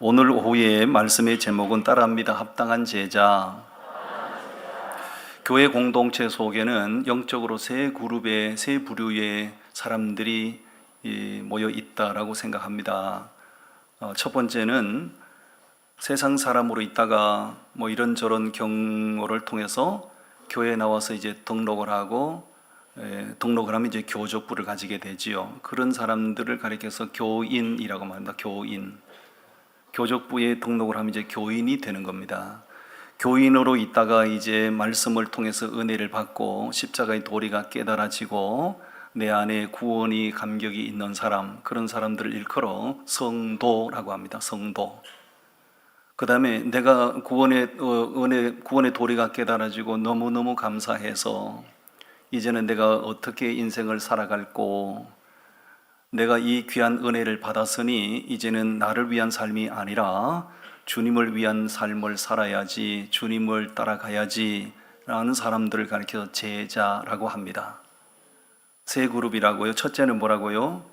오늘 오후의 말씀의 제목은 따라합니다. 합당한 제자. 교회 공동체 속에는 영적으로 세 그룹의 세 부류의 사람들이 모여 있다라고 생각합니다. 첫 번째는 세상 사람으로 있다가 이런저런 경로를 통해서 교회에 나와서 이제 등록을 하고 등록을 하면 이제 교족부를 가지게 되지요. 그런 사람들을 가리켜서 교인이라고 말합니다. 교인. 교족부에 등록을 하면 이제 교인이 되는 겁니다. 교인으로 있다가 이제 말씀을 통해서 은혜를 받고 십자가의 도리가 깨달아지고 내 안에 구원이 감격이 있는 사람, 그런 사람들을 일컬어 성도라고 합니다. 성도. 그 다음에 내가 구원의 도리가 깨달아지고 너무너무 감사해서 이제는 내가 어떻게 인생을 살아갈고 내가 이 귀한 은혜를 받았으니 이제는 나를 위한 삶이 아니라 주님을 위한 삶을 살아야지, 주님을 따라가야지 라는 사람들을 가리켜서 제자라고 합니다. 세 그룹이라고요. 첫째는 뭐라고요?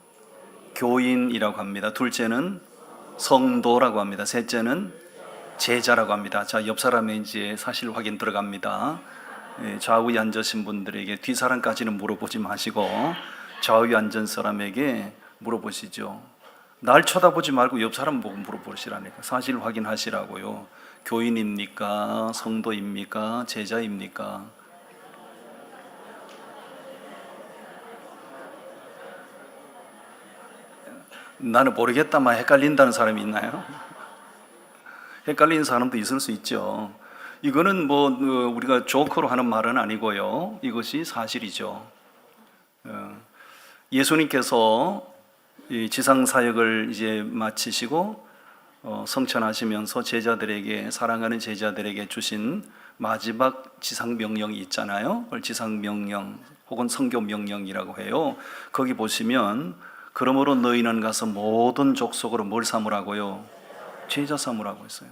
교인이라고 합니다. 둘째는 성도라고 합니다. 셋째는 제자라고 합니다. 자, 옆 사람의 이제 사실 확인 들어갑니다. 좌우에 앉으신 분들에게 뒷사람까지는 물어보지 마시고 좌우에 앉은 사람에게 물어보시죠. 날 쳐다보지 말고 옆 사람 보고 물어보시라니까. 사실 확인하시라고요. 교인입니까? 성도입니까? 제자입니까? 나는 모르겠다만 헷갈린다는 사람이 있나요? 헷갈리는 사람도 있을 수 있죠. 이거는 우리가 조커로 하는 말은 아니고요. 이것이 사실이죠. 예수님께서 지상 사역을 이제 마치시고 성천하시면서 제자들에게, 사랑하는 제자들에게 주신 마지막 지상 명령이 있잖아요. 그걸 지상 명령 혹은 성교 명령이라고 해요. 거기 보시면 그러므로 너희는 가서 모든 족속으로 뭘 삼으라고요? 제자 삼으라고 했어요.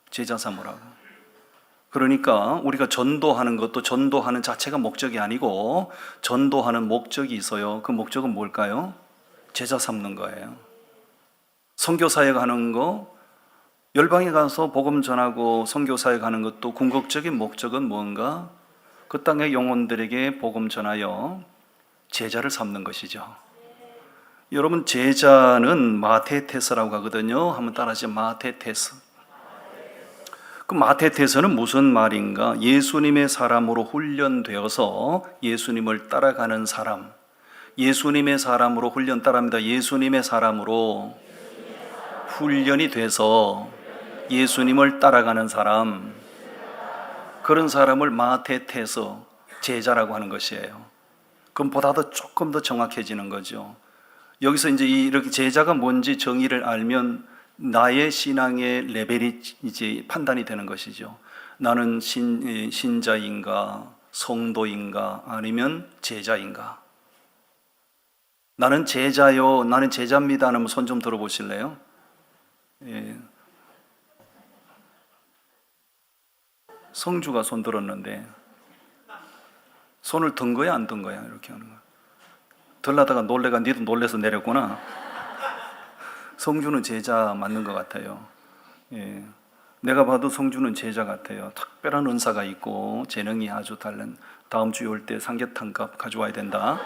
제자 삼으라고. 그러니까 우리가 전도하는 것도 전도하는 자체가 목적이 아니고 전도하는 목적이 있어요. 그 목적은 뭘까요? 제자 삼는 거예요. 선교사역 하는 거, 열방에 가서 복음 전하고 선교사역 하는 것도 궁극적인 목적은 뭔가? 그 땅의 영혼들에게 복음 전하여 제자를 삼는 것이죠. 여러분, 제자는 마테테스라고 하거든요. 한번 따라하시죠. 마테테스. 그 마테테스는 무슨 말인가? 예수님의 사람으로 훈련되어서 예수님을 따라가는 사람. 예수님의 사람으로 훈련 따라합니다. 예수님의 사람으로 훈련이 돼서 예수님을 따라가는 사람. 그런 사람을 마테테스, 제자라고 하는 것이에요. 그럼 보다도 조금 더 정확해지는 거죠. 여기서 이제 이렇게 제자가 뭔지 정의를 알면 나의 신앙의 레벨이 이제 판단이 되는 것이죠. 나는 신자인가, 성도인가, 아니면 제자인가. 나는 제자요, 나는 제자입니다 하면 손 좀 들어보실래요? 예. 성주가 손 들었는데 손을 든 거야, 안 든 거야? 이렇게 하는 거야. 들라다가 놀래가 니도 놀래서 내렸구나. 성주는 제자 맞는 것 같아요. 예. 내가 봐도 성주는 제자 같아요. 특별한 은사가 있고 재능이 아주 다른. 다음 주에 올 때 삼계탕값 가져와야 된다.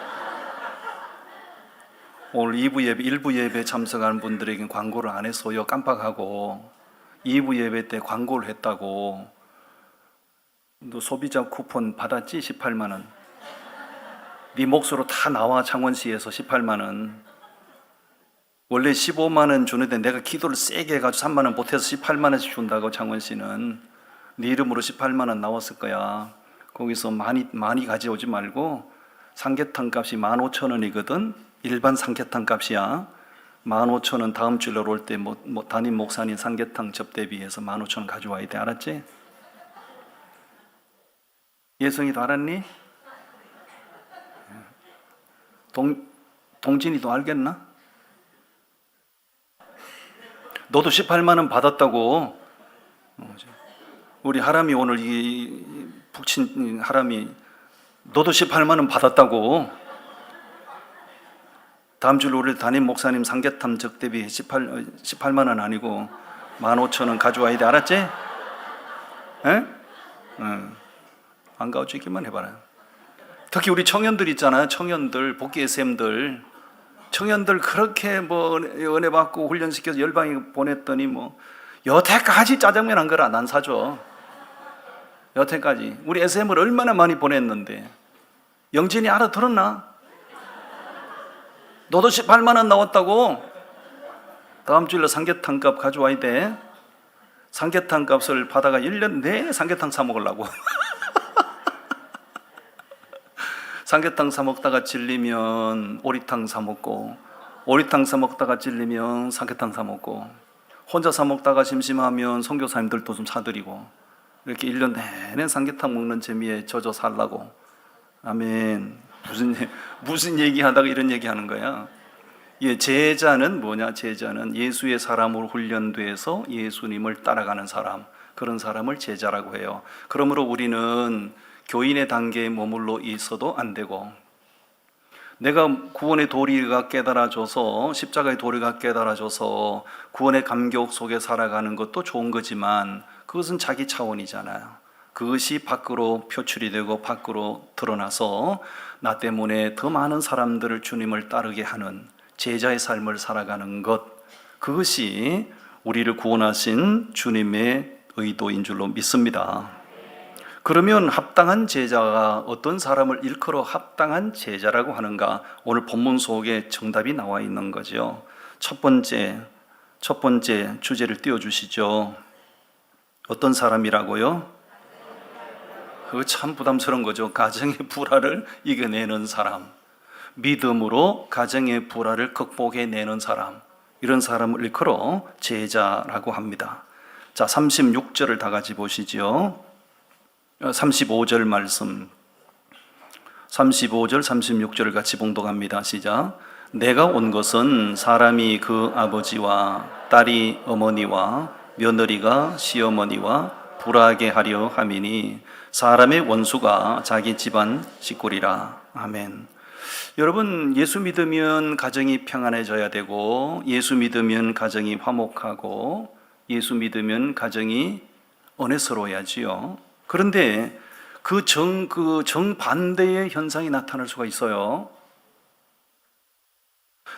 오늘 2부 예배, 1부 예배 참석하는 분들에게 광고를 안 했어요. 깜빡하고 2부 예배 때 광고를 했다고. 너 소비자 쿠폰 받았지? 18만 원. 네 몫으로 다 나와. 창원시에서 18만 원. 원래 15만 원 주는데 내가 기도를 세게 해가지고 3만 원 보태서 18만 원씩 준다고. 창원시는 네 이름으로 18만 원 나왔을 거야. 거기서 많이 가져오지 말고 삼계탕 값이 15,000원이거든. 일반 삼계탕 값이야. 15,000원 다음 주에 올 때 담임 목사님 삼계탕 접대비해서 15,000원 가져와야 돼. 알았지? 예성이도 알았니? 동진이도 알겠나? 너도 18만 원 받았다고. 우리 하람이 오늘 이 북친 하람이 너도 18만 원 받았다고. 다음 주로 우리 담임 목사님 삼계탕 적대비 18만 원 아니고 15,000원 가져와야 돼. 알았지? 에? 안 가져오기만 해봐라. 특히 우리 청년들 있잖아요. 청년들, 복귀 SM들. 청년들 그렇게 뭐 은혜 받고 훈련시켜서 열방에 보냈더니 뭐 여태까지 짜장면 한 그릇 안 사줘. 여태까지. 우리 SM을 얼마나 많이 보냈는데. 영진이 알아들었나? 너도 18만 원 나왔다고? 다음 주일에 삼계탕 값 가져와야 돼. 삼계탕 값을 받아가 1년 내내 삼계탕 사 먹으려고. 삼계탕 사 먹다가 질리면 오리탕 사 먹고, 오리탕 사 먹다가 질리면 삼계탕 사 먹고, 혼자 사 먹다가 심심하면 선교사님들도 좀 사드리고, 이렇게 1년 내내 삼계탕 먹는 재미에 젖어 살라고. 아멘. 무슨 얘기하다가 이런 얘기하는 거야? 예, 제자는 뭐냐? 제자는 예수의 사람으로 훈련돼서 예수님을 따라가는 사람, 그런 사람을 제자라고 해요. 그러므로 우리는 교인의 단계에 머물러 있어도 안 되고, 내가 구원의 도리가 깨달아져서, 십자가의 도리가 깨달아져서 구원의 감격 속에 살아가는 것도 좋은 거지만 그것은 자기 차원이잖아요. 그것이 밖으로 표출이 되고 밖으로 드러나서 나 때문에 더 많은 사람들을 주님을 따르게 하는 제자의 삶을 살아가는 것, 그것이 우리를 구원하신 주님의 의도인 줄로 믿습니다. 그러면 합당한 제자가 어떤 사람을 일컬어 합당한 제자라고 하는가? 오늘 본문 속에 정답이 나와 있는 거죠. 첫 번째 주제를 띄워주시죠. 어떤 사람이라고요? 그거 참 부담스러운 거죠. 가정의 불화를 이겨내는 사람, 믿음으로 가정의 불화를 극복해내는 사람, 이런 사람을 일컬어 제자라고 합니다. 자, 36절을 다 같이 보시죠. 35절 말씀, 35절 36절을 같이 봉독합니다. 시작. 내가 온 것은 사람이 그 아버지와 딸이 어머니와 며느리가 시어머니와 불화하게 하려 함이니 사람의 원수가 자기 집안 식구리라. 아멘. 여러분, 예수 믿으면 가정이 평안해져야 되고, 예수 믿으면 가정이 화목하고, 예수 믿으면 가정이 은혜스러워야지요. 그런데 그 정반대의 현상이 나타날 수가 있어요.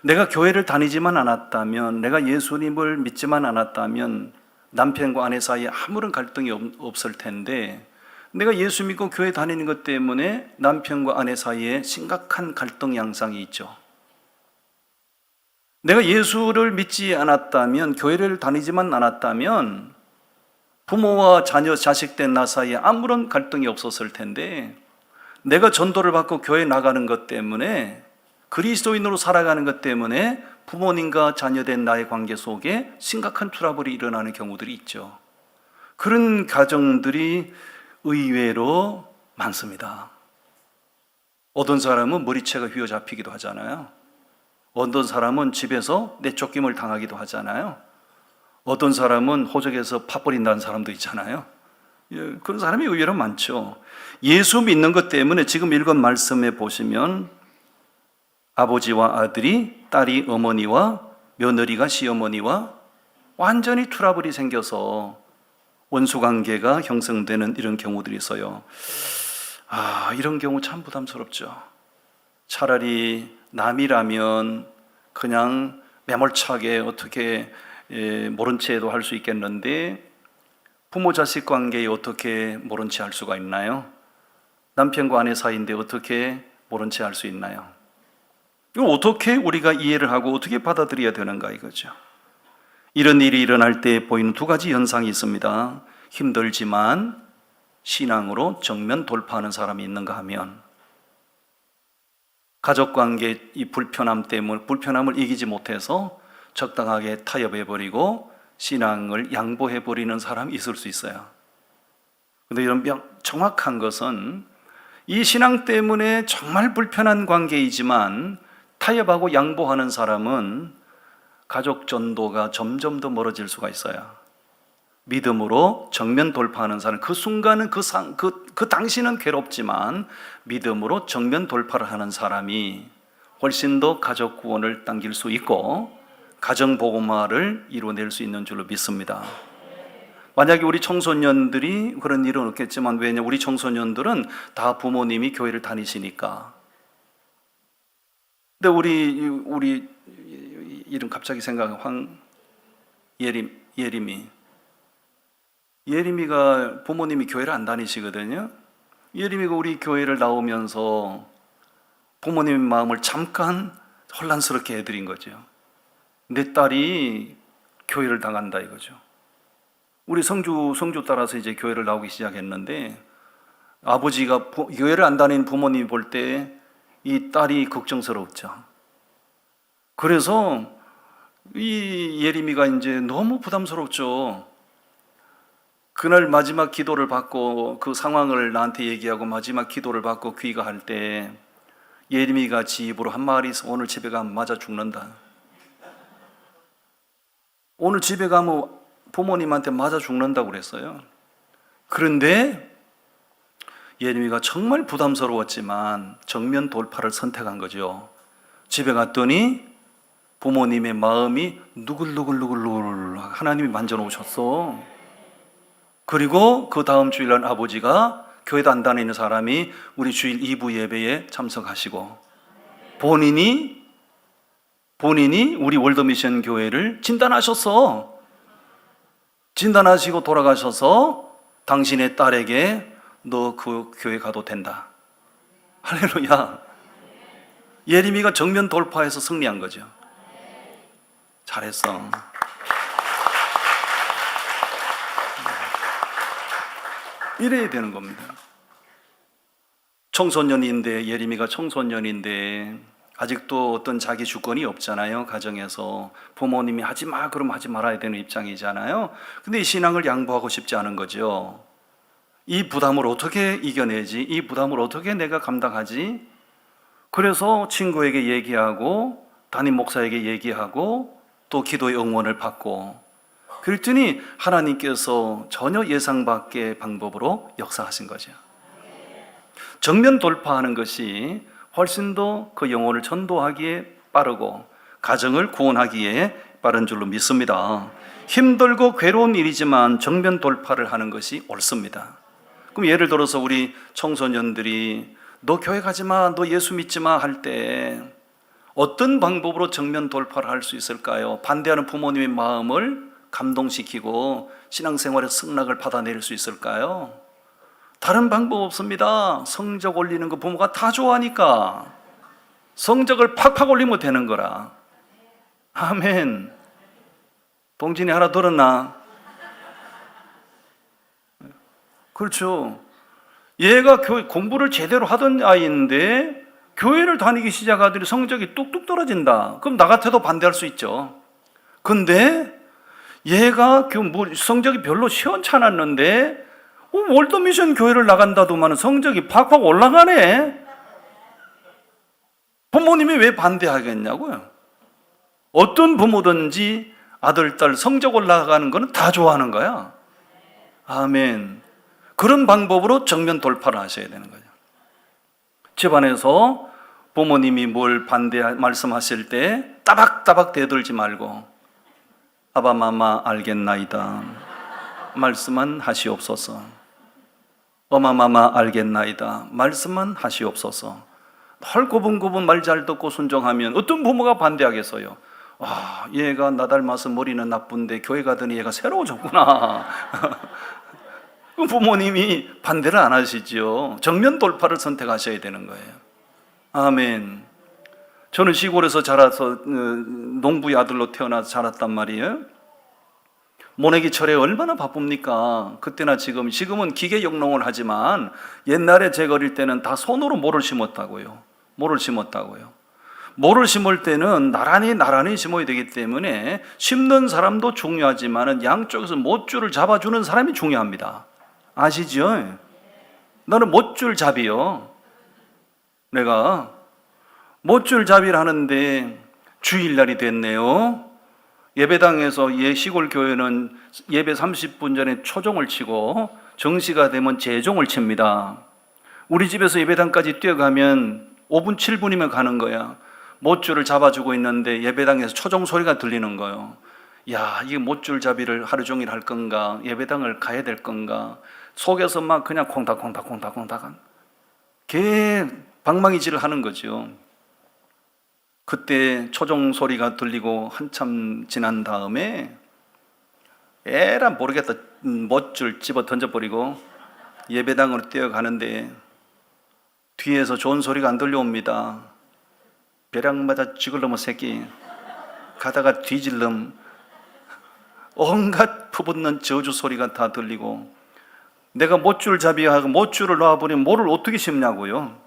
내가 교회를 다니지만 않았다면, 내가 예수님을 믿지만 않았다면 남편과 아내 사이에 아무런 갈등이 없을 텐데, 내가 예수 믿고 교회 다니는 것 때문에 남편과 아내 사이에 심각한 갈등 양상이 있죠. 내가 예수를 믿지 않았다면, 교회를 다니지만 않았다면 부모와 자녀, 자식된 나 사이에 아무런 갈등이 없었을 텐데, 내가 전도를 받고 교회 나가는 것 때문에, 그리스도인으로 살아가는 것 때문에 부모님과 자녀된 나의 관계 속에 심각한 트러블이 일어나는 경우들이 있죠. 그런 가정들이 의외로 많습니다. 어떤 사람은 머리채가 휘어잡히기도 하잖아요. 어떤 사람은 집에서 내쫓김을 당하기도 하잖아요. 어떤 사람은 호적에서 파 버린다는 사람도 있잖아요. 예, 그런 사람이 의외로 많죠. 예수 믿는 것 때문에 지금 읽은 말씀에 보시면 아버지와 아들이, 딸이 어머니와 며느리가 시어머니와 완전히 트러블이 생겨서 원수관계가 형성되는 이런 경우들이 있어요. 이런 경우 참 부담스럽죠. 차라리 남이라면 그냥 매몰차게 어떻게 모른 채도 할 수 있겠는데, 부모 자식 관계에 어떻게 모른 채 할 수가 있나요? 남편과 아내 사이인데 어떻게 모른 채 할 수 있나요? 이거 어떻게 우리가 이해를 하고 어떻게 받아들여야 되는가 이거죠. 이런 일이 일어날 때 보이는 두 가지 현상이 있습니다. 힘들지만 신앙으로 정면 돌파하는 사람이 있는가 하면, 가족관계 이 불편함 때문에 불편함을 이기지 못해서 적당하게 타협해버리고 신앙을 양보해버리는 사람이 있을 수 있어요. 그런데 이런 정확한 것은 이 신앙 때문에 정말 불편한 관계이지만 타협하고 양보하는 사람은 가족 전도가 점점 더 멀어질 수가 있어요. 믿음으로 정면 돌파하는 사람, 그 순간은 그 당시는 괴롭지만 믿음으로 정면 돌파를 하는 사람이 훨씬 더 가족 구원을 당길 수 있고 가정 복음화를 이루어낼 수 있는 줄로 믿습니다. 만약에 우리 청소년들이 그런 일은 없겠지만, 왜냐, 우리 청소년들은 다 부모님이 교회를 다니시니까. 근데 우리 이름 갑자기 생각, 예림이가 부모님이 교회를 안 다니시거든요. 예림이가 우리 교회를 나오면서 부모님의 마음을 잠깐 혼란스럽게 해드린 거죠. 내 딸이 교회를 당한다 이거죠. 우리 성주 따라서 이제 교회를 나오기 시작했는데, 아버지가 교회를 안 다니는 부모님이 볼 때 이 딸이 걱정스러웠죠. 그래서 이 예림이가 이제 너무 부담스럽죠. 그날 마지막 기도를 받고 그 상황을 나한테 얘기하고 마지막 기도를 받고 귀가할 때 예림이가 지 입으로 한 말이 있어. 오늘 집에 가면 맞아 죽는다. 오늘 집에 가면 부모님한테 맞아 죽는다고 그랬어요. 그런데 예림이가 정말 부담스러웠지만 정면 돌파를 선택한 거죠. 집에 갔더니 부모님의 마음이 누글누글 하나님이 만져놓으셨어. 그리고 그 다음 주일날 아버지가 교회도 안 다니는 사람이 우리 주일 2부 예배에 참석하시고 본인이 우리 월드미션 교회를 진단하셨어. 진단하시고 돌아가셔서 당신의 딸에게 너 그 교회 가도 된다. 할렐루야. 예림이가 정면 돌파해서 승리한 거죠. 잘했어. 이래야 되는 겁니다. 청소년인데, 예림이가 청소년인데 아직도 어떤 자기 주권이 없잖아요. 가정에서 부모님이 하지 마 그럼 하지 말아야 되는 입장이잖아요. 근데 이 신앙을 양보하고 싶지 않은 거죠. 이 부담을 어떻게 이겨내지? 이 부담을 어떻게 내가 감당하지? 그래서 친구에게 얘기하고 담임 목사에게 얘기하고 또 기도의 응원을 받고, 그랬더니 하나님께서 전혀 예상 밖의 방법으로 역사하신 거죠. 정면 돌파하는 것이 훨씬 더 그 영혼을 전도하기에 빠르고 가정을 구원하기에 빠른 줄로 믿습니다. 힘들고 괴로운 일이지만 정면 돌파를 하는 것이 옳습니다. 그럼 예를 들어서 우리 청소년들이 너 교회 가지 마, 너 예수 믿지 마 할 때 어떤 방법으로 정면 돌파를 할 수 있을까요? 반대하는 부모님의 마음을 감동시키고 신앙생활의 승낙을 받아낼 수 있을까요? 다른 방법 없습니다. 성적 올리는 거 부모가 다 좋아하니까 성적을 팍팍 올리면 되는 거라. 아멘. 봉진이 하나 들었나? 그렇죠. 얘가 공부를 제대로 하던 아이인데 교회를 다니기 시작하더니 성적이 뚝뚝 떨어진다. 그럼 나 같아도 반대할 수 있죠. 근데 얘가 성적이 별로 시원찮았는데 월드미션 교회를 나간다더만 성적이 팍팍 올라가네. 부모님이 왜 반대하겠냐고요. 어떤 부모든지 아들, 딸 성적 올라가는 거는 다 좋아하는 거야. 아멘. 그런 방법으로 정면 돌파를 하셔야 되는 거죠. 집안에서 부모님이 뭘 말씀하실 때 따박따박 대들지 말고 아바마마 알겠나이다. 말씀만 하시옵소서. 어마마마 알겠나이다. 말씀만 하시옵소서. 헐고분고분 말 잘 듣고 순종하면 어떤 부모가 반대하겠어요? 얘가 나 닮아서 머리는 나쁜데 교회 가더니 얘가 새로워졌구나. 부모님이 반대를 안 하시죠. 정면 돌파를 선택하셔야 되는 거예요. 아멘. 저는 시골에서 자라서 농부의 아들로 태어나서 자랐단 말이에요. 모내기철에 얼마나 바쁩니까? 그때나 지금은 기계 영농을 하지만 옛날에 제가 어릴 때는 다 손으로 모를 심었다고요. 모를 심을 때는 나란히 심어야 되기 때문에 심는 사람도 중요하지만 양쪽에서 못줄을 잡아주는 사람이 중요합니다. 아시죠? 나는 못줄 잡이요. 내가 못줄 잡이를 하는데 주일날이 됐네요. 예배당에서 시골 교회는 예배 30분 전에 초종을 치고 정시가 되면 재종을 칩니다. 우리 집에서 예배당까지 뛰어가면 5분 7분이면 가는 거야. 못줄을 잡아주고 있는데 예배당에서 초종 소리가 들리는 거예요. 야, 이게 못줄잡이를 하루 종일 할 건가? 예배당을 가야 될 건가? 속에서 막 그냥 콩닥콩닥 개 방망이질을 하는 거죠. 그때 초종 소리가 들리고 한참 지난 다음에 에라 모르겠다 못줄 집어 던져버리고 예배당으로 뛰어가는데 뒤에서 좋은 소리가 안 들려옵니다. 벼락 맞아 죽을 놈의 새끼, 가다가 뒤질 놈, 온갖 퍼붓는 저주 소리가 다 들리고, 내가 못줄잡이하고 못줄을 놔버리면 뭐를 어떻게 심냐고요.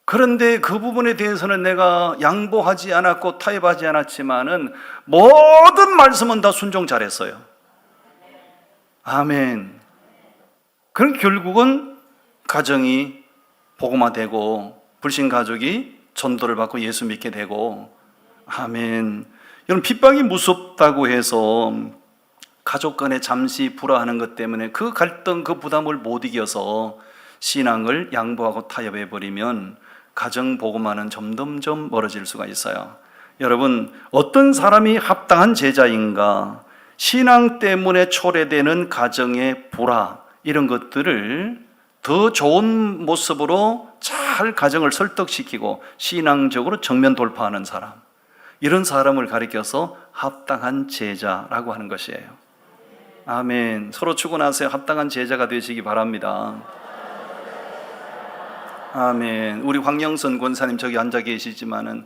그런데 그 부분에 대해서는 내가 양보하지 않았고 타협하지 않았지만은 모든 말씀은 다 순종 잘했어요. 아멘. 그럼 결국은 가정이 복음화되고 불신 가족이 전도를 받고 예수 믿게 되고, 아멘. 여러분, 핍박이 무섭다고 해서 가족 간에 잠시 불화하는 것 때문에 그 갈등, 그 부담을 못 이겨서 신앙을 양보하고 타협해버리면 가정 복음화는 점점점 멀어질 수가 있어요. 여러분, 어떤 사람이 합당한 제자인가, 신앙 때문에 초래되는 가정의 불화, 이런 것들을 더 좋은 모습으로 잘 가정을 설득시키고 신앙적으로 정면 돌파하는 사람, 이런 사람을 가리켜서 합당한 제자라고 하는 것이에요. 아멘. 서로 축원하세요. 합당한 제자가 되시기 바랍니다. 아멘. 우리 황영선 권사님 저기 앉아 계시지만은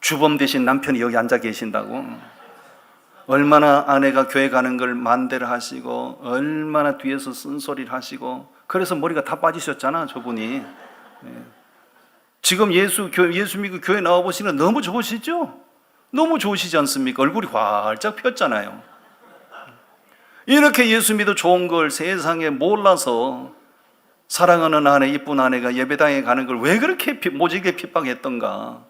주범 되신 남편이 여기 앉아 계신다고. 얼마나 아내가 교회 가는 걸 만대를 하시고, 얼마나 뒤에서 쓴소리를 하시고, 그래서 머리가 다 빠지셨잖아 저분이. 지금 예수 믿고 교회 나와보시는 너무 좋으시죠? 너무 좋으시지 않습니까? 얼굴이 활짝 폈잖아요. 이렇게 예수 믿어 좋은 걸 세상에 몰라서 사랑하는 아내, 이쁜 아내가 예배당에 가는 걸 왜 그렇게 모지게 핍박했던가.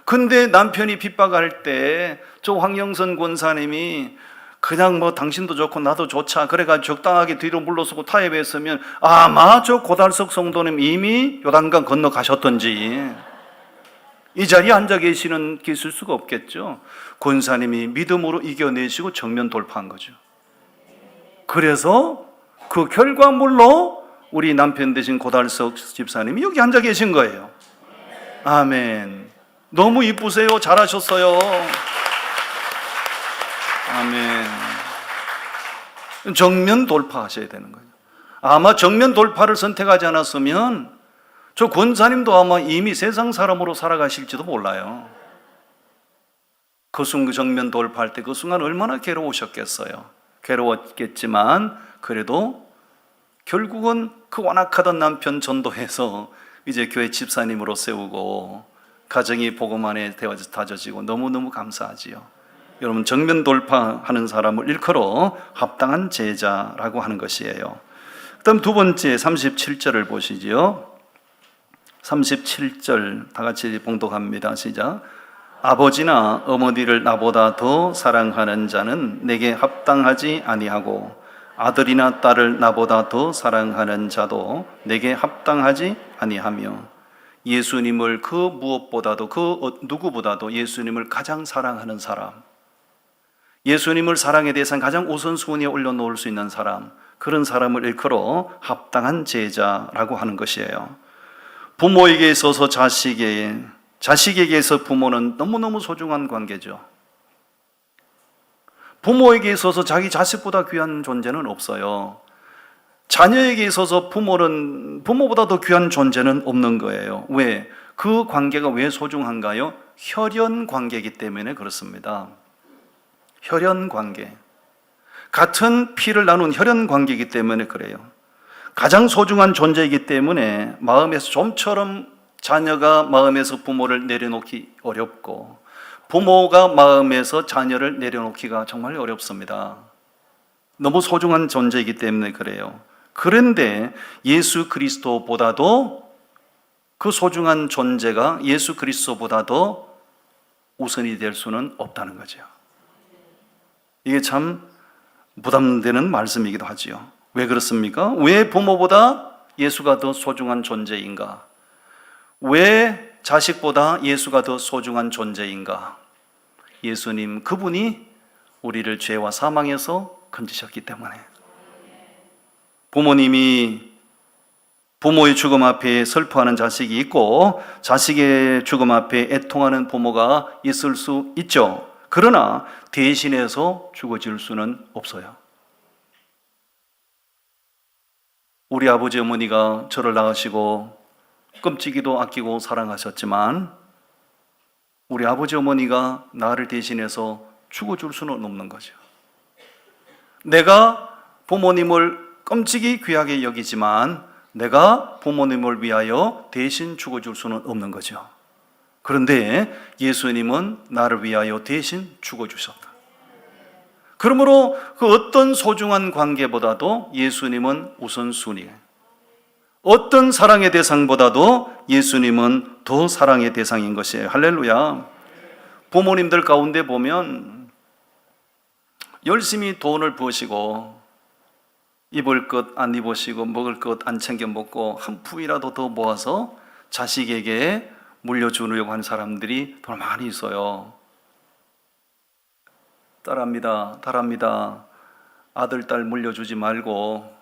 근데 남편이 핍박할 때 저 황영선 권사님이 그냥 뭐 당신도 좋고 나도 좋자 그래가지고 적당하게 뒤로 물러서고 타협했으면 아마 저 고달석 성도님 이미 요단강 건너가셨던지 이 자리에 앉아 계실 수가 없겠죠. 권사님이 믿음으로 이겨내시고 정면 돌파한 거죠. 그래서 그 결과물로 우리 남편 되신 고달석 집사님이 여기 앉아 계신 거예요. 아멘. 너무 이쁘세요. 잘하셨어요. 아멘. 정면 돌파하셔야 되는 거예요. 아마 정면 돌파를 선택하지 않았으면 저 권사님도 아마 이미 세상 사람으로 살아가실지도 몰라요. 그 순간 정면 돌파할 때 그 순간 얼마나 괴로우셨겠어요. 괴로웠겠지만 그래도 결국은 그 완악하던 남편 전도해서 이제 교회 집사님으로 세우고 가정이 복음 안에 다져지고 너무너무 감사하지요. 여러분, 정면 돌파하는 사람을 일컬어 합당한 제자라고 하는 것이에요. 그다음 두 번째 37절을 보시지요. 37절 다 같이 봉독합니다. 시작. 아버지나 어머니를 나보다 더 사랑하는 자는 내게 합당하지 아니하고 아들이나 딸을 나보다 더 사랑하는 자도 내게 합당하지 아니하며, 예수님을 그 무엇보다도 그 누구보다도 예수님을 가장 사랑하는 사람, 예수님을 사랑에 대해서 가장 우선순위에 올려놓을 수 있는 사람, 그런 사람을 일컬어 합당한 제자라고 하는 것이에요. 부모에게 있어서 자식에게, 자식에게 있어서 부모는 너무너무 소중한 관계죠. 부모에게 있어서 자기 자식보다 귀한 존재는 없어요. 자녀에게 있어서 부모는 부모보다 더 귀한 존재는 없는 거예요. 왜? 그 관계가 왜 소중한가요? 혈연 관계이기 때문에 그렇습니다. 혈연 관계. 같은 피를 나눈 혈연 관계이기 때문에 그래요. 가장 소중한 존재이기 때문에 마음에서 좀처럼 자녀가 마음에서 부모를 내려놓기 어렵고 부모가 마음에서 자녀를 내려놓기가 정말 어렵습니다. 너무 소중한 존재이기 때문에 그래요. 그런데 예수 그리스도보다도 그 소중한 존재가 예수 그리스도보다도 우선이 될 수는 없다는 거죠. 이게 참 부담되는 말씀이기도 하지요. 왜 그렇습니까? 왜 부모보다 예수가 더 소중한 존재인가? 왜 자식보다 예수가 더 소중한 존재인가? 예수님, 그분이 우리를 죄와 사망에서 건지셨기 때문에. 부모님이 부모의 죽음 앞에 슬퍼하는 자식이 있고 자식의 죽음 앞에 애통하는 부모가 있을 수 있죠. 그러나 대신해서 죽어질 수는 없어요. 우리 아버지 어머니가 저를 낳으시고 끔찍이도 아끼고 사랑하셨지만 우리 아버지 어머니가 나를 대신해서 죽어줄 수는 없는 거죠. 내가 부모님을 끔찍이 귀하게 여기지만 내가 부모님을 위하여 대신 죽어줄 수는 없는 거죠. 그런데 예수님은 나를 위하여 대신 죽어주셨다. 그러므로 그 어떤 소중한 관계보다도 예수님은 우선순위예요. 어떤 사랑의 대상보다도 예수님은 더 사랑의 대상인 것이에요. 할렐루야. 부모님들 가운데 보면 열심히 돈을 버시고 입을 것 안 입으시고 먹을 것 안 챙겨 먹고 한 푼이라도 더 모아서 자식에게 물려주려고 하는 사람들이 더 많이 있어요. 딸합니다. 아들, 딸 물려주지 말고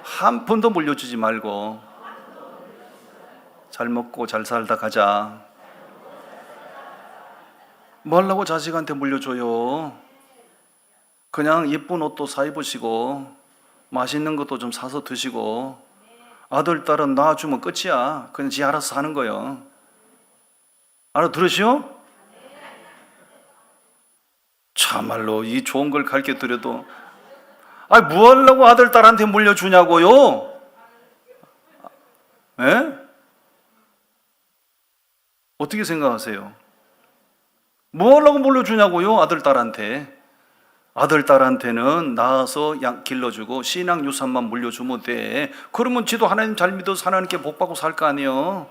한 푼도 물려주지 말고 잘 먹고 잘 살다 가자. 뭐 하려고 자식한테 물려줘요? 그냥 예쁜 옷도 사 입으시고 맛있는 것도 좀 사서 드시고 아들, 딸은 낳아주면 끝이야. 그냥 지 알아서 사는 거예요. 알아들으시오? 참말로 이 좋은 걸 가르쳐 드려도 뭐 하려고 아들, 딸한테 물려주냐고요? 예? 어떻게 생각하세요? 뭐 하려고 물려주냐고요? 아들, 딸한테. 아들, 딸한테는 낳아서 길러주고 신앙 유산만 물려주면 돼. 그러면 지도 하나님 잘 믿어서 하나님께 복 받고 살 거 아니에요.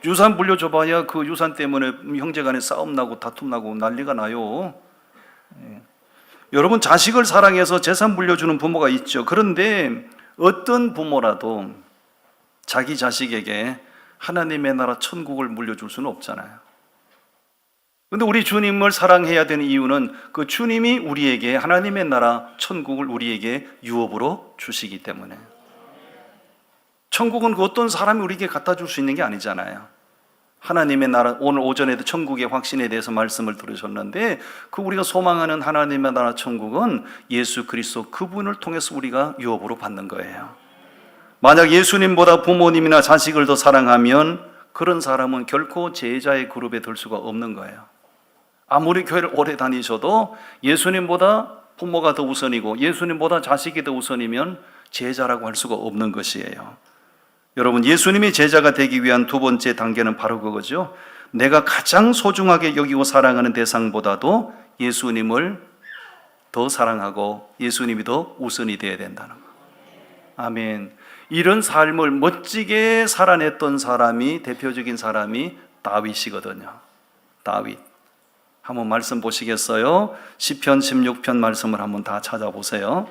유산 물려줘봐야 그 유산 때문에 형제간에 싸움 나고 다툼 나고 난리가 나요. 여러분, 자식을 사랑해서 재산 물려주는 부모가 있죠. 그런데 어떤 부모라도 자기 자식에게 하나님의 나라 천국을 물려줄 수는 없잖아요. 그런데 우리 주님을 사랑해야 되는 이유는 그 주님이 우리에게 하나님의 나라 천국을 우리에게 유업으로 주시기 때문에. 천국은 그 어떤 사람이 우리에게 갖다 줄 수 있는 게 아니잖아요. 하나님의 나라, 오늘 오전에도 천국의 확신에 대해서 말씀을 들으셨는데 그 우리가 소망하는 하나님의 나라 천국은 예수 그리스도 그분을 통해서 우리가 유업으로 받는 거예요. 만약 예수님보다 부모님이나 자식을 더 사랑하면 그런 사람은 결코 제자의 그룹에 들 수가 없는 거예요. 아무리 교회를 오래 다니셔도 예수님보다 부모가 더 우선이고 예수님보다 자식이 더 우선이면 제자라고 할 수가 없는 것이에요. 여러분, 예수님이 제자가 되기 위한 두 번째 단계는 바로 그거죠. 내가 가장 소중하게 여기고 사랑하는 대상보다도 예수님을 더 사랑하고 예수님이 더 우선이 되어야 된다는 거. 아멘. 이런 삶을 멋지게 살아냈던 사람이, 대표적인 사람이 다윗이거든요. 다윗. 한번 말씀 보시겠어요? 시편 16편 말씀을 한번 다 찾아보세요.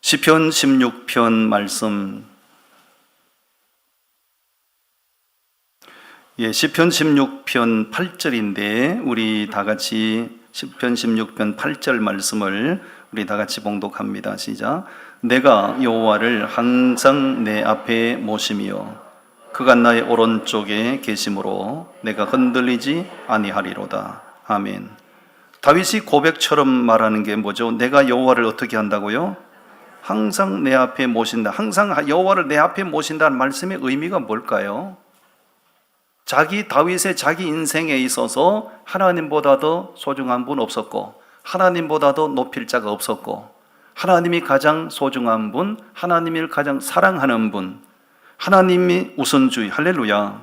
시편 16편 말씀. 시편 16편 8절인데 우리 다 같이 시편 16편 8절 말씀을 우리 다 같이 봉독합니다. 시작. 내가 여호와를 항상 내 앞에 모시며 그가 나의 오른쪽에 계심으로 내가 흔들리지 아니하리로다. 아멘. 다윗이 고백처럼 말하는 게 뭐죠? 내가 여호와를 어떻게 한다고요? 항상 내 앞에 모신다. 항상 여호와를 내 앞에 모신다는 말씀의 의미가 뭘까요? 다윗의 자기 인생에 있어서 하나님보다 더 소중한 분 없었고 하나님보다 더 높일 자가 없었고 하나님이 가장 소중한 분, 하나님을 가장 사랑하는 분, 하나님이 우선주의. 할렐루야.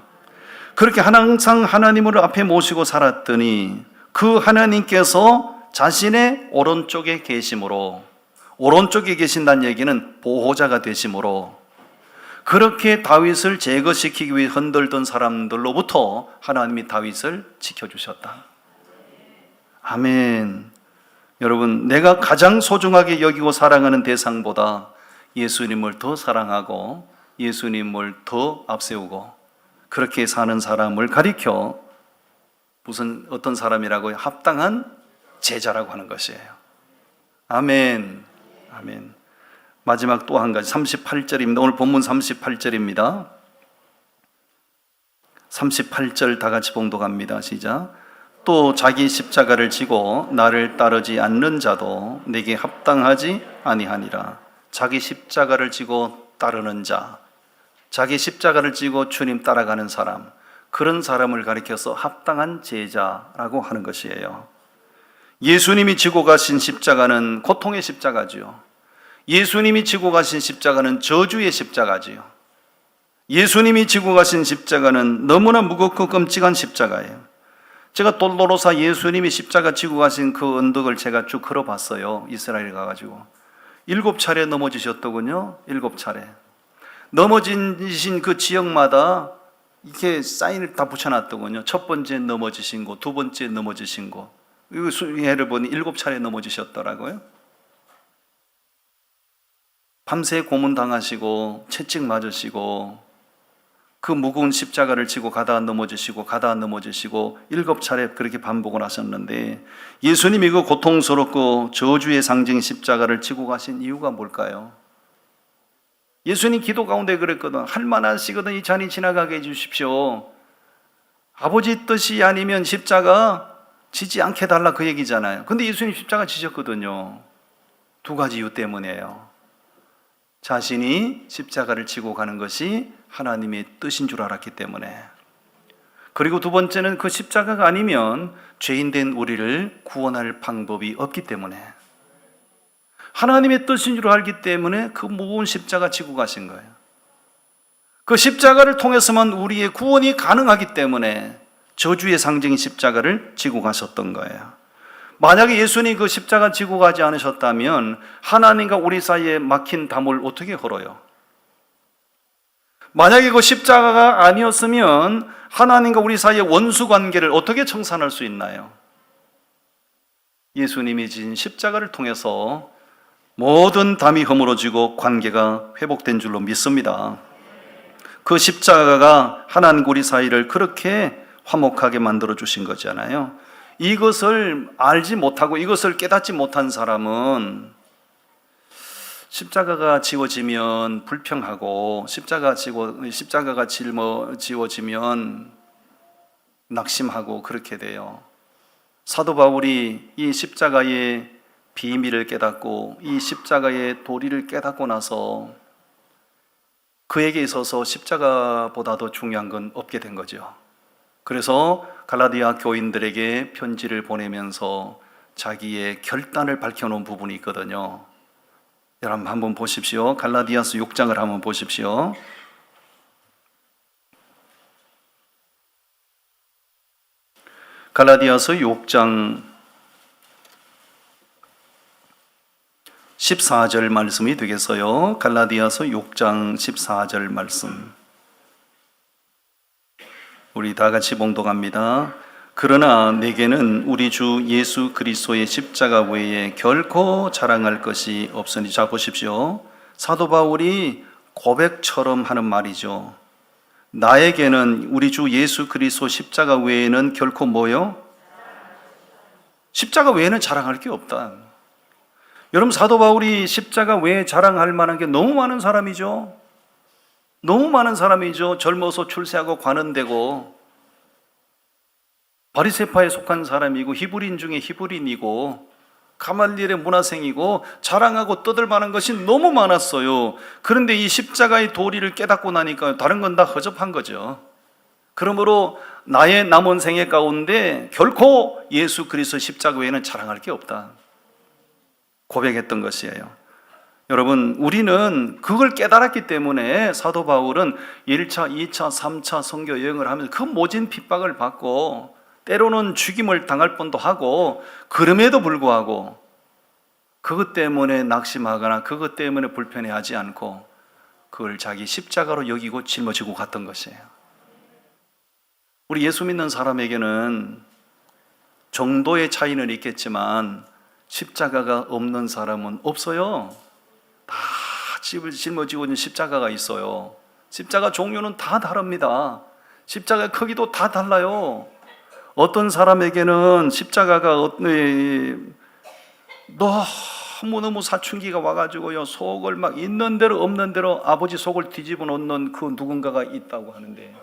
그렇게 항상 하나님을 앞에 모시고 살았더니 그 하나님께서 자신의 오른쪽에 계심으로, 오른쪽에 계신다는 얘기는 보호자가 되심으로, 그렇게 다윗을 제거시키기 위해 흔들던 사람들로부터 하나님이 다윗을 지켜주셨다. 아멘. 여러분, 내가 가장 소중하게 여기고 사랑하는 대상보다 예수님을 더 사랑하고 예수님을 더 앞세우고 그렇게 사는 사람을 가리켜 무슨 어떤 사람이라고요? 합당한 제자라고 하는 것이에요. 아멘. 아멘. 마지막 또 한 가지 38절입니다. 오늘 본문 38절입니다. 38절 다 같이 봉독합니다. 시작. 또 자기 십자가를 지고 나를 따르지 않는 자도 내게 합당하지 아니하니라. 자기 십자가를 지고 따르는 자, 자기 십자가를 지고 주님 따라가는 사람, 그런 사람을 가리켜서 합당한 제자라고 하는 것이에요. 예수님이 지고 가신 십자가는 고통의 십자가지요. 예수님이 지고 가신 십자가는 저주의 십자가지요. 예수님이 지고 가신 십자가는 너무나 무겁고 끔찍한 십자가예요. 제가 돌로로사 예수님이 십자가 지고 가신 그 언덕을 제가 쭉 걸어봤어요. 이스라엘 가가지고 7차례 넘어지셨더군요. 7차례 넘어지신 그 지역마다 이렇게 사인을 다 붙여놨더군요. 첫 번째 넘어지신 곳, 두 번째 넘어지신 곳. 이거 수혜를 보니 7차례 넘어지셨더라고요. 밤새 고문당하시고 채찍 맞으시고 그 무거운 십자가를 지고 가다 넘어지시고 가다 넘어지시고 7차례 그렇게 반복을 하셨는데 예수님이 그 고통스럽고 저주의 상징 십자가를 지고 가신 이유가 뭘까요? 예수님 기도 가운데 그랬거든. 할만하시거든 이 잔이 지나가게 해주십시오. 아버지 뜻이 아니면 십자가 지지 않게 해달라 그 얘기잖아요. 근데 예수님 십자가 지셨거든요. 두 가지 이유 때문이에요. 자신이 십자가를 지고 가는 것이 하나님의 뜻인 줄 알았기 때문에, 그리고 두 번째는 그 십자가가 아니면 죄인된 우리를 구원할 방법이 없기 때문에, 하나님의 뜻인 줄 알기 때문에 그 무거운 십자가 지고 가신 거예요. 그 십자가를 통해서만 우리의 구원이 가능하기 때문에 저주의 상징인 십자가를 지고 가셨던 거예요. 만약에 예수님이 그 십자가 지고 가지 않으셨다면 하나님과 우리 사이에 막힌 담을 어떻게 걸어요? 만약에 그 십자가가 아니었으면 하나님과 우리 사이의 원수 관계를 어떻게 청산할 수 있나요? 예수님이 지신 십자가를 통해서 모든 담이 허물어지고 관계가 회복된 줄로 믿습니다. 그 십자가가 하나님과 우리 사이를 그렇게 화목하게 만들어 주신 거잖아요. 이것을 알지 못하고 이것을 깨닫지 못한 사람은 십자가가 지워지면 불평하고 십자가가 지워지면 낙심하고 그렇게 돼요. 사도 바울이 이 십자가의 비밀을 깨닫고 이 십자가의 도리를 깨닫고 나서 그에게 있어서 십자가보다 더 중요한 건 없게 된 거죠. 그래서 갈라디아 교인들에게 편지를 보내면서 자기의 결단을 밝혀놓은 부분이 있거든요. 여러분 한번 보십시오. 갈라디아서 6장을 한번 보십시오. 갈라디아서 6장 14절 말씀이 되겠어요. 갈라디아서 6장 14절 말씀. 우리 다 같이 봉독합니다. 그러나 내게는 우리 주 예수 그리스도의 십자가 외에 결코 자랑할 것이 없으니. 자 보십시오. 사도 바울이 고백처럼 하는 말이죠. 나에게는 우리 주 예수 그리스도 십자가 외에는 결코 뭐요? 십자가 외에는 자랑할 게 없다. 여러분 사도 바울이 십자가 외에 자랑할 만한 게 너무 많은 사람이죠. 너무 많은 사람이죠. 젊어서 출세하고 관원되고 바리새파에 속한 사람이고 히브리인 중에 히브리인이고 가말리엘의 문화생이고 자랑하고 떠들 만한 것이 너무 많았어요. 그런데 이 십자가의 도리를 깨닫고 나니까 다른 건 다 허접한 거죠. 그러므로 나의 남은 생애 가운데 결코 예수 그리스도 십자가 외에는 자랑할 게 없다 고백했던 것이에요. 여러분 우리는 그걸 깨달았기 때문에 사도 바울은 1차, 2차, 3차 선교 여행을 하면서 그 모진 핍박을 받고 때로는 죽임을 당할 뻔도 하고 그럼에도 불구하고 그것 때문에 낙심하거나 그것 때문에 불편해하지 않고 그걸 자기 십자가로 여기고 짊어지고 갔던 것이에요. 우리 예수 믿는 사람에게는 정도의 차이는 있겠지만 십자가가 없는 사람은 없어요. 다 집을 짊어지고 있는 십자가가 있어요. 십자가 종류는 다 다릅니다. 십자가의 크기도 다 달라요. 어떤 사람에게는 십자가가 너무너무 사춘기가 와가지고요, 속을 막 있는 대로 없는 대로 아버지 속을 뒤집어 놓는 그 누군가가 있다고 하는데,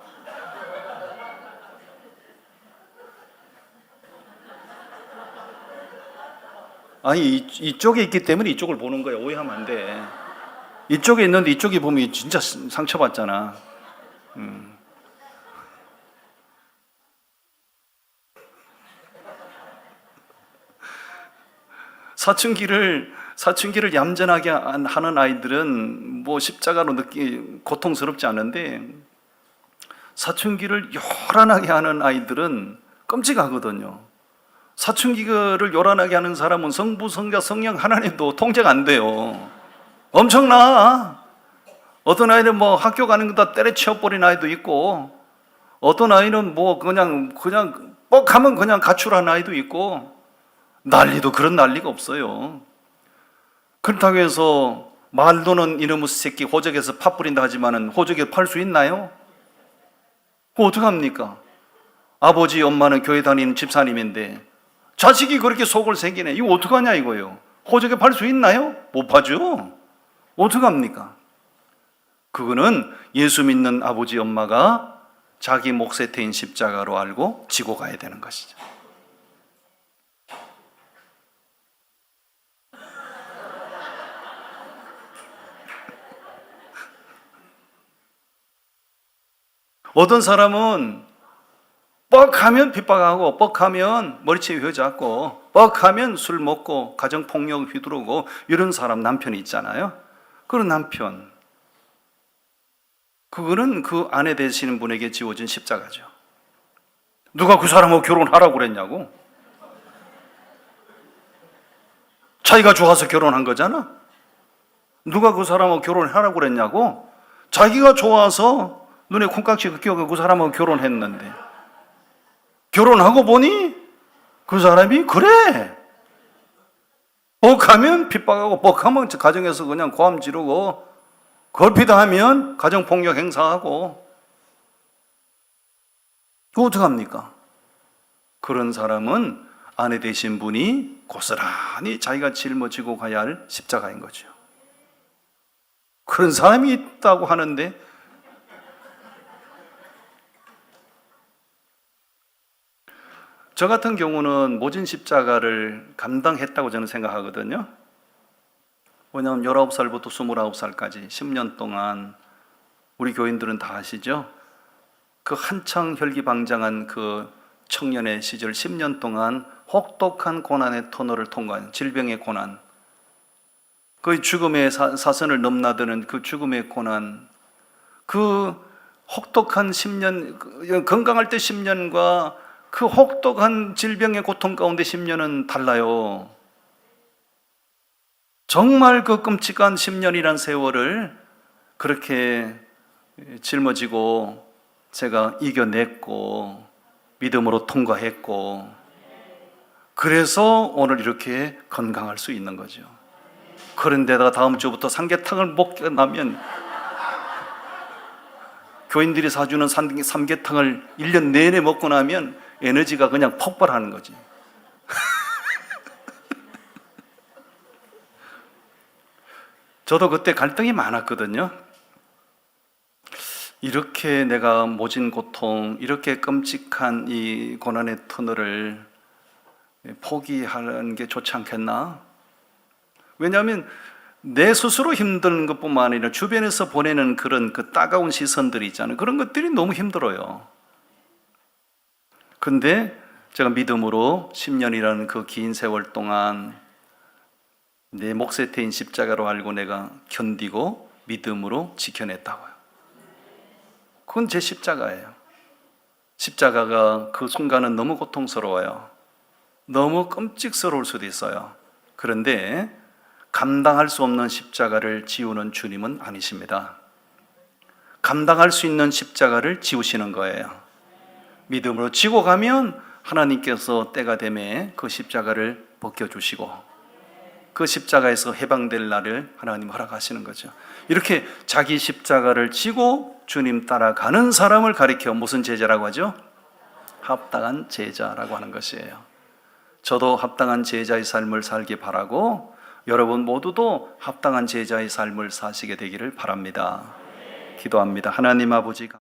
아니 이쪽에 있기 때문에 이쪽을 보는 거야. 오해하면 안 돼. 이쪽에 있는데 이쪽이 보면 진짜 상처받잖아. 사춘기를 얌전하게 하는 아이들은 뭐 십자가로 고통스럽지 않은데, 사춘기를 요란하게 하는 아이들은 끔찍하거든요. 사춘기를 요란하게 하는 사람은 성부, 성자, 성령 하나님도 통제가 안 돼요. 엄청나. 어떤 아이는 뭐 학교 가는 거 다 때려치워버린 아이도 있고, 어떤 아이는 뭐 그냥 뻑하면 그냥 가출한 아이도 있고, 난리도 그런 난리가 없어요. 그렇다고 해서 말도는 이놈의 새끼 호적에서 팥 뿌린다 하지만은 호적에 팔 수 있나요? 그거 어떡합니까? 아버지 엄마는 교회 다니는 집사님인데 자식이 그렇게 속을 새기네. 이거 어떡하냐 이거예요. 호적에 팔 수 있나요? 못 파죠. 어떡합니까? 그거는 예수 믿는 아버지 엄마가 자기 몫에 태인 십자가로 알고 지고 가야 되는 것이죠. 어떤 사람은 뻑하면 핍박하고, 뻑하면 머리채 휘어잡고, 뻑하면 술 먹고 가정폭력 휘두르고, 이런 사람 남편이 있잖아요. 그런 남편, 그거는 그 아내 되시는 분에게 지워진 십자가죠. 누가 그 사람하고 결혼하라고 그랬냐고. 자기가 좋아서 결혼한 거잖아. 누가 그 사람하고 결혼하라고 그랬냐고. 자기가 좋아서 눈에 콩깍지 끼워서 그 사람하고 결혼했는데, 결혼하고 보니 그 사람이 그래. 뻑하면 핍박하고, 뻑하면 가정에서 그냥 고함 지르고, 걸피다 하면 가정폭력 행사하고. 그거 어떡합니까? 그런 사람은 아내 되신 분이 고스란히 자기가 짊어지고 가야 할 십자가인 거죠. 그런 사람이 있다고 하는데, 저 같은 경우는 모진 십자가를 감당했다고 저는 생각하거든요. 왜냐하면 19살부터 29살까지 10년 동안, 우리 교인들은 다 아시죠? 그 한창 혈기방장한 그 청년의 시절 10년 동안 혹독한 고난의 터널을 통과한 질병의 고난, 그 죽음의 사선을 넘나드는 그 죽음의 고난, 그 혹독한 10년, 건강할 때 10년과 그 혹독한 질병의 고통 가운데 10년은 달라요. 정말 그 끔찍한 10년이란 세월을 그렇게 짊어지고 제가 이겨냈고 믿음으로 통과했고, 그래서 오늘 이렇게 건강할 수 있는 거죠. 그런데다가 다음 주부터 삼계탕을 먹게 나면, 교인들이 사주는 삼계탕을 1년 내내 먹고 나면 에너지가 그냥 폭발하는 거지. 저도 그때 갈등이 많았거든요. 이렇게 내가 모진 고통, 이렇게 끔찍한 이 고난의 터널을 포기하는 게 좋지 않겠나? 왜냐하면 내 스스로 힘든 것뿐만 아니라 주변에서 보내는 그런 그 따가운 시선들이 있잖아요. 그런 것들이 너무 힘들어요. 근데 제가 믿음으로 10년이라는 그 긴 세월 동안 내 몫에 태인 십자가로 알고 내가 견디고 믿음으로 지켜냈다고요. 그건 제 십자가예요. 십자가가 그 순간은 너무 고통스러워요. 너무 끔찍스러울 수도 있어요. 그런데 감당할 수 없는 십자가를 지우는 주님은 아니십니다. 감당할 수 있는 십자가를 지우시는 거예요. 믿음으로 지고 가면 하나님께서 때가 되매 그 십자가를 벗겨주시고, 그 십자가에서 해방될 날을 하나님 허락하시는 거죠. 이렇게 자기 십자가를 지고 주님 따라가는 사람을 가리켜 무슨 제자라고 하죠? 합당한 제자라고 하는 것이에요. 저도 합당한 제자의 삶을 살기 바라고 여러분 모두도 합당한 제자의 삶을 사시게 되기를 바랍니다. 기도합니다. 하나님 아버지